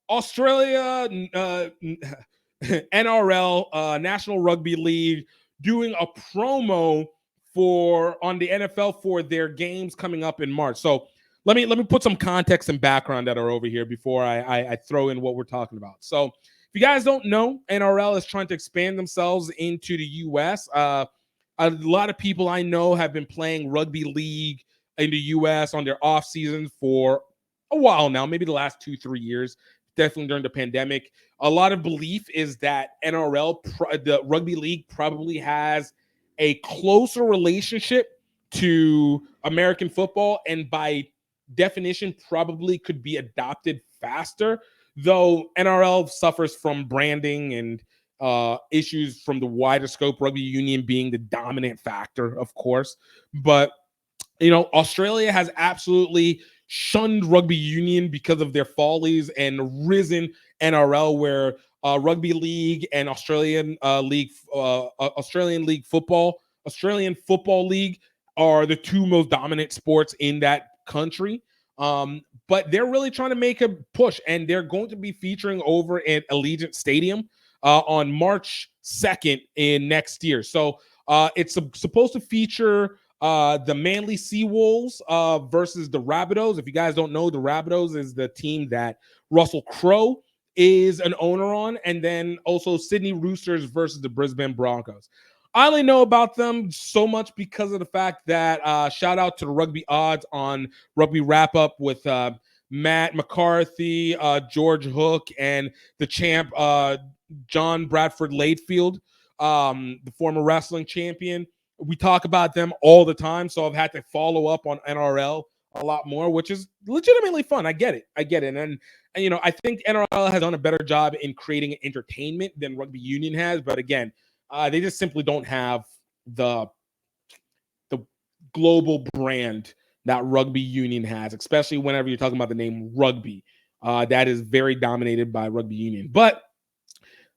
Australia, NRL, National Rugby League, doing a promo on the NFL for their games coming up in March. So let me put some context and background that are over here before I throw in what we're talking about. So if you guys don't know, NRL is trying to expand themselves into the US. A lot of people I know have been playing rugby league in the US on their off season for a while now, maybe the last 2-3 years, definitely during the pandemic. A lot of belief is that the rugby league, probably has a closer relationship to American football, and by definition probably could be adopted faster, though NRL suffers from branding and issues from the wider scope, rugby union being the dominant factor, of course. But Australia has absolutely shunned rugby union because of their follies and risen NRL, where rugby league and Australian football league are the two most dominant sports in that country. But they're really trying to make a push, and they're going to be featuring over at Allegiant Stadium on March 2nd in next year. So it's supposed to feature the Manly Seawolves versus the Rabbitohs. If you guys don't know, the Rabbitohs is the team that Russell Crowe is an owner on, and then also Sydney Roosters versus the Brisbane Broncos. I only know about them so much because of the fact that shout out to the Rugby Odds on Rugby Wrap Up with Matt McCarthy, George Hook, and the champ John Bradford Latefield, the former wrestling champion. We talk about them all the time, so I've had to follow up on NRL a lot more, which is legitimately fun. I get it. And I think NRL has done a better job in creating entertainment than rugby union has. But again, they just simply don't have the global brand that rugby union has, especially whenever you're talking about the name rugby. That is very dominated by rugby union. But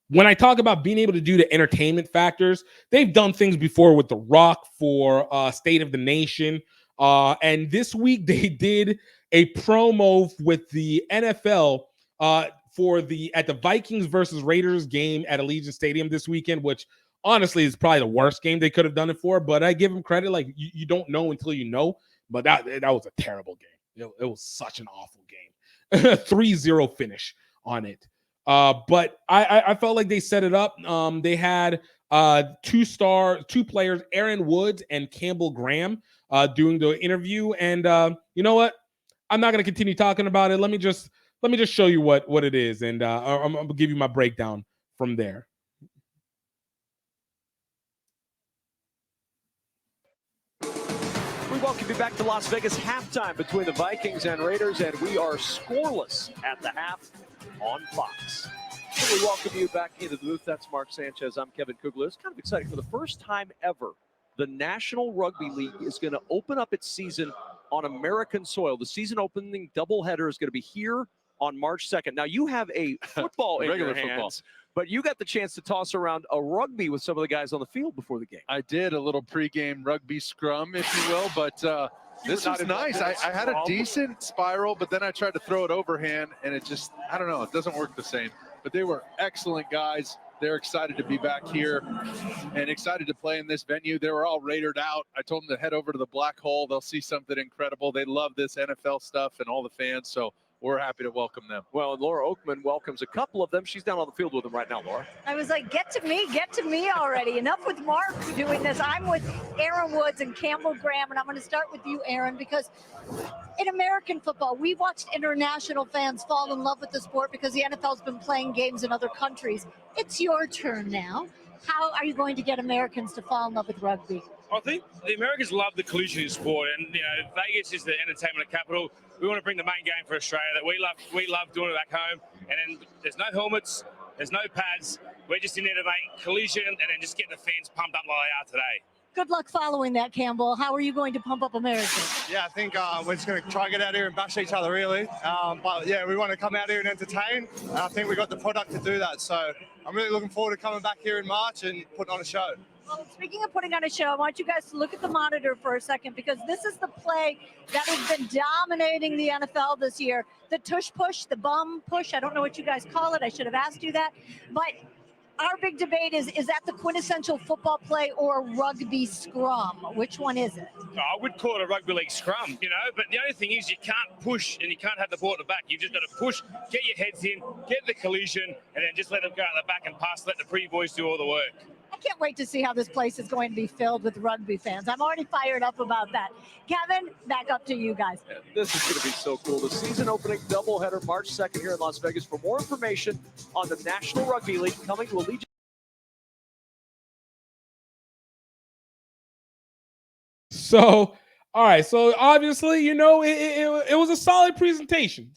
when I talk about being able to do the entertainment factors, they've done things before with The Rock for State of the Nation. And this week they did a promo with the NFL at the Vikings versus Raiders game at Allegiant Stadium this weekend, which honestly is probably the worst game they could have done it for. But I give them credit. Like, you don't know until you know. But that was a terrible game. It was such an awful game. 3-0 finish on it. But I felt like they set it up. They had two players, Aaron Woods and Campbell Graham, doing the interview. And you know what? I'm not going to continue talking about it. Let me just show you what it is, and I'm going to give you my breakdown from there. We welcome you back to Las Vegas. Halftime between the Vikings and Raiders, and we are scoreless at the half on Fox. So we welcome you back into the booth. That's Mark Sanchez. I'm Kevin Kugler. It's kind of exciting. For the first time ever, the National Rugby League is going to open up its season on American soil. The season opening doubleheader is going to be here on March 2nd. Now, you have a football in your hands, but you got the chance to toss around a rugby with some of the guys on the field before the game. I did a little pregame rugby scrum, if you will, but this was nice. I had a decent spiral, but then I tried to throw it overhand, and it just, I don't know, it doesn't work the same. But they were excellent guys. They're excited to be back here and excited to play in this venue. They were all Raidered out. I told them to head over to the Black Hole. They'll see something incredible. They love this NFL stuff and all the fans, so we're happy to welcome them. Well, and Laura Oakman welcomes a couple of them. She's down on the field with them right now, Laura. I was like, get to me already. Enough with Mark doing this. I'm with Aaron Woods and Campbell Graham, and I'm going to start with you, Aaron, because in American football, we've watched international fans fall in love with the sport because the NFL's been playing games in other countries. It's your turn now. How are you going to get Americans to fall in love with rugby? I think the Americans love the collision sport, and Vegas is the entertainment capital. We want to bring the main game for Australia that we love doing it back home. And then there's no helmets, there's no pads. We're just in there to make collision and then just get the fans pumped up like they are today. Good luck following that, Campbell. How are you going to pump up America? Yeah, I think we're just going to try and get out here and bash each other, really. But, yeah, we want to come out here and entertain. And I think we've got the product to do that. So I'm really looking forward to coming back here in March and putting on a show. Well, speaking of putting on a show, I want you guys to look at the monitor for a second, because this is the play that has been dominating the NFL this year. The tush push, the bum push. I don't know what you guys call it. I should have asked you that. But our big debate is that the quintessential football play or rugby scrum? Which one is it? I would call it a rugby league scrum, but the only thing is you can't push and you can't have the ball at the back. You've just got to push, get your heads in, get the collision, and then just let them go at the back and pass, let the pre-boys do all the work. I can't wait to see how this place is going to be filled with rugby fans. I'm already fired up about that. Kevin, back up to you guys. Yeah, this is going to be so cool. The season opening doubleheader March 2nd here in Las Vegas. For more information on the National Rugby League coming to Allegiant. So, all right. So obviously, it was a solid presentation.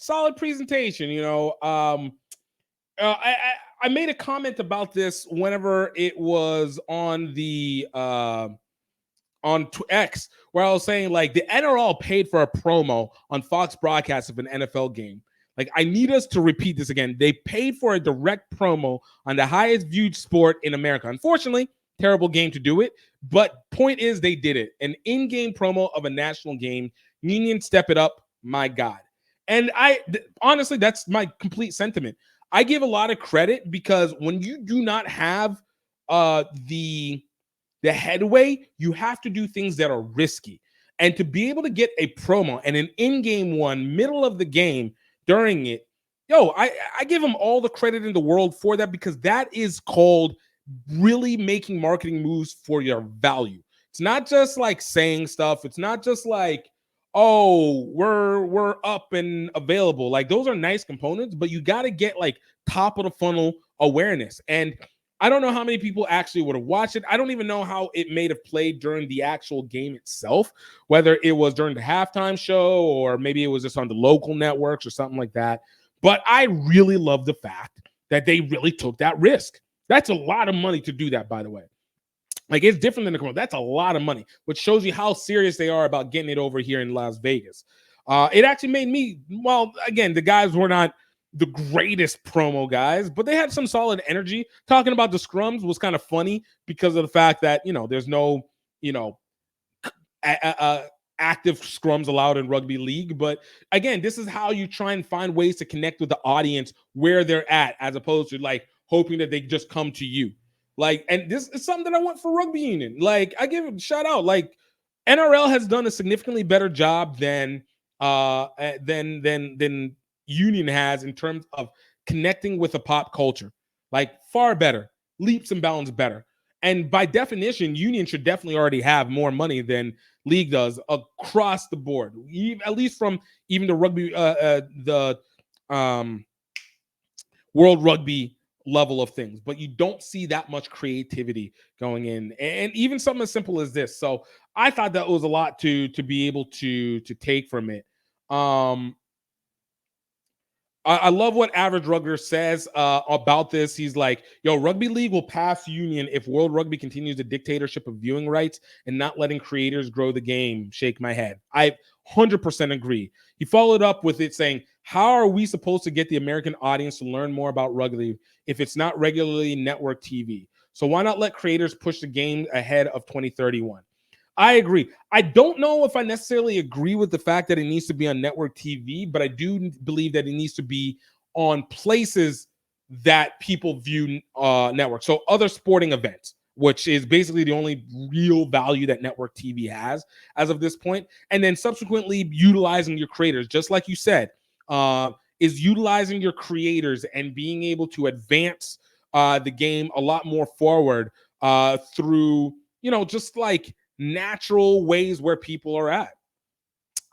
I made a comment about this whenever it was on the on X, where I was saying, like, the NRL paid for a promo on Fox broadcast of an NFL game. Like, I need us to repeat this again. They paid for a direct promo on the highest viewed sport in America. Unfortunately, terrible game to do it. But point is, they did it. An in-game promo of a national game. Union, step it up. My God. And honestly, that's my complete sentiment. I give a lot of credit, because when you do not have the headway, you have to do things that are risky. And to be able to get a promo and an in-game one, middle of the game, during it, I give them all the credit in the world for that, because that is called really making marketing moves for your value. It's not just like saying stuff. It's not just like, oh, we're up and available. Like, those are nice components, but you got to get like top of the funnel awareness. And I don't know how many people actually would have watched it. I don't even know how it may have played during the actual game itself, whether it was during the halftime show or maybe it was just on the local networks or something like that. But I really love the fact that they really took that risk. That's a lot of money to do that, by the way. Like, it's different than the commercial. That's a lot of money, which shows you how serious they are about getting it over here in Las Vegas. It actually made me, well, again, the guys were not the greatest promo guys, but they had some solid energy. Talking about the scrums was kind of funny because of the fact that, there's no, active scrums allowed in rugby league. But again, this is how you try and find ways to connect with the audience where they're at, as opposed to like hoping that they just come to you. Like, and this is something that I want for rugby union. Like, I give a shout out. Like, NRL has done a significantly better job than union has in terms of connecting with the pop culture. Like, far better, leaps and bounds better. And by definition, union should definitely already have more money than league does across the board, at least from even the rugby, the World Rugby level of things. But you don't see that much creativity going in, and even something as simple as this. So I thought that was a lot to be able to take from it. I love what Average Rugger says about this. He's like, rugby league will pass union if World Rugby continues the dictatorship of viewing rights and not letting creators grow the game. Shake my head. I 100% agree. He followed up with it saying, how are we supposed to get the American audience to learn more about rugby if it's not regularly network TV? So why not let creators push the game ahead of 2031? I agree. I don't know if I necessarily agree with the fact that it needs to be on network TV, but I do believe that it needs to be on places that people view network. So other sporting events, which is basically the only real value that network TV has as of this point. And then subsequently utilizing your creators, just like you said, is utilizing your creators and being able to advance the game a lot more forward through, just like natural ways where people are at.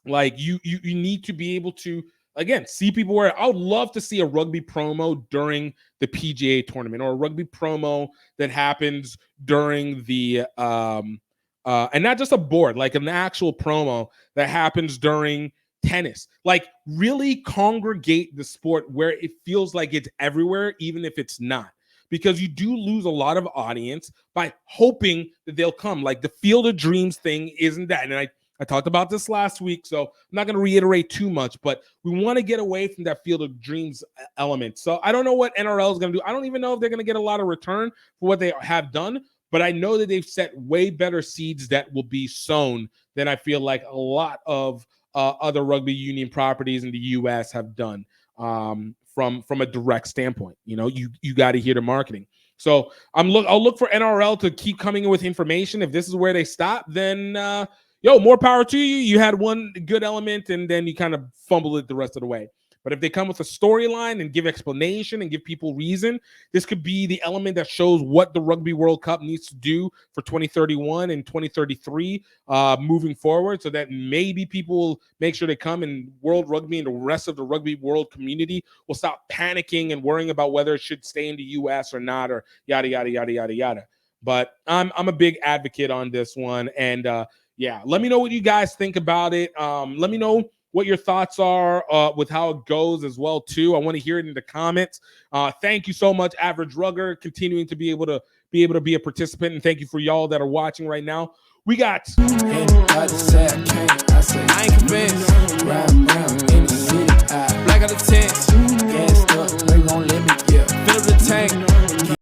Like, you need to be able to, again, see people where I would love to see a rugby promo during the PGA tournament, or a rugby promo that happens during the and not just a board, like an actual promo that happens during tennis. Like, really congregate the sport where it feels like it's everywhere, even if it's not. Because you do lose a lot of audience by hoping that they'll come. Like, the Field of Dreams thing isn't that. And I talked about this last week, so I'm not going to reiterate too much, but we want to get away from that Field of Dreams element. So I don't know what NRL is going to do. I don't even know if they're going to get a lot of return for what they have done, but I know that they've set way better seeds that will be sown than I feel like a lot of other rugby union properties in the U.S. have done from a direct standpoint. You know, you got to hear the marketing. So I'll look for NRL to keep coming in with information. If this is where they stop, then more power to you. You had one good element, and then you kind of fumbled it the rest of the way. But if they come with a storyline and give explanation and give people reason, this could be the element that shows what the Rugby World Cup needs to do for 2031 and 2033 moving forward, so that maybe people will make sure they come, and World Rugby and the rest of the rugby world community will stop panicking and worrying about whether it should stay in the U.S. or not, or yada, yada, yada, yada, yada. But I'm a big advocate on this one. And let me know what you guys think about it. Let me know what your thoughts are with how it goes as well, too. I want to hear it in the comments. Thank you so much, Average Rugger, continuing to be able to be a participant. And thank you for y'all that are watching right now. We got I ain't convinced. Black out the tents.